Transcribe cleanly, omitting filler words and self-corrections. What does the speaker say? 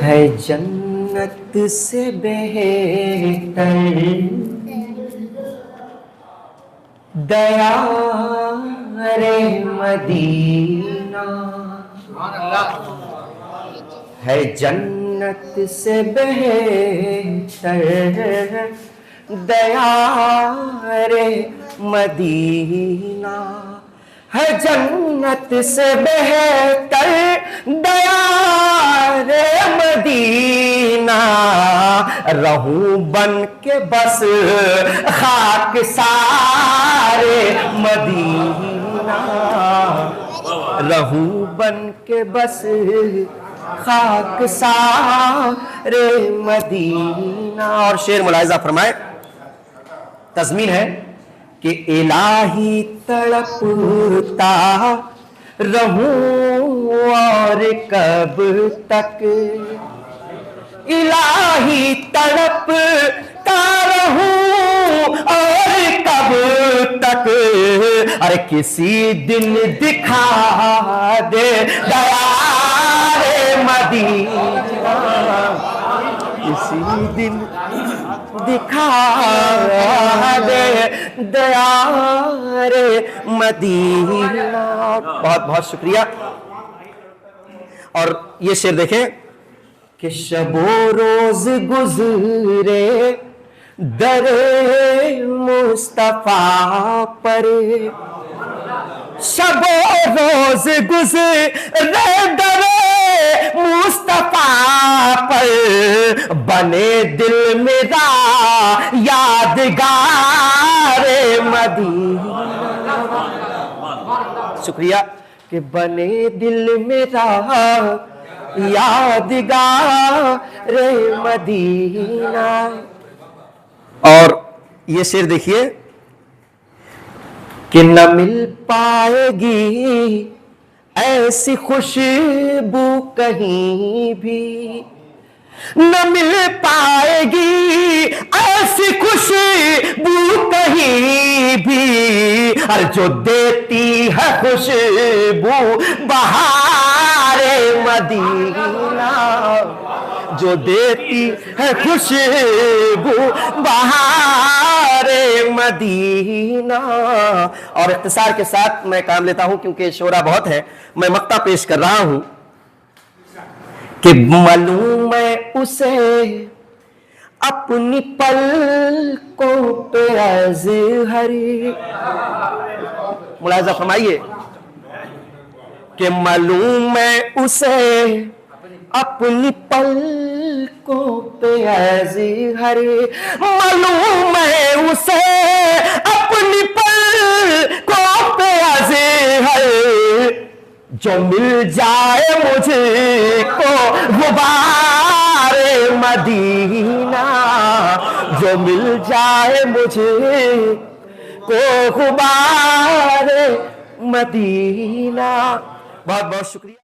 है जन्नत से बेहतर दया रे मदीना, है जन्नत से बेहतर दया रे मदीना, है जन्नत से बेहतर दया रे मदीना। रहूं बन के बस खाक सारे मदीना, रहूं बन के बस खाक सारे मदीना। और शेर मुलाहिजा फरमाए, तज़मीन है कि इलाही तड़पता रहूं और कब तक, इलाही तड़पता रहूं और कब तक। अरे किसी दिन दिखा दे दया रे मदीना, किसी दिन दिखा दे दया रे मदीना। बहुत बहुत शुक्रिया। और ये शेर देखें कि शबो रोज गुजरे दरे मुस्तफा पर, शबो रोज गुजरे दरे मुस्तफा पर, बने दिल मेरा यादगार मदीना। शुक्रिया कि बने दिल मेरा यादगार मदीना। और ये शेर देखिए कि न मिल पाएगी ऐसी खुशबू कहीं भी, न मिल पाएगी ऐसी खुशबू कहीं भी। और जो देती है खुशबू बहारे मदीना, जो देती है खुशबू बहारे मदीना। और इख्तिसार के साथ मैं काम लेता हूं क्योंकि शोरा बहुत है। मैं मक्ता पेश कर रहा हूं कि मालूम है उसे अपनी पलकों पे अज़हरी, मुलाहिज़ा फरमाइए कि मालूम है उसे अपनी पलकों पे अज़हरी, मालूम है उसे अपनी पलकों पे अज़हरी। जो मिल जाए मुझको गुबारे मदीना, जो मिल जाए मुझको गुबारे मदीना। बहुत बहुत शुक्रिया।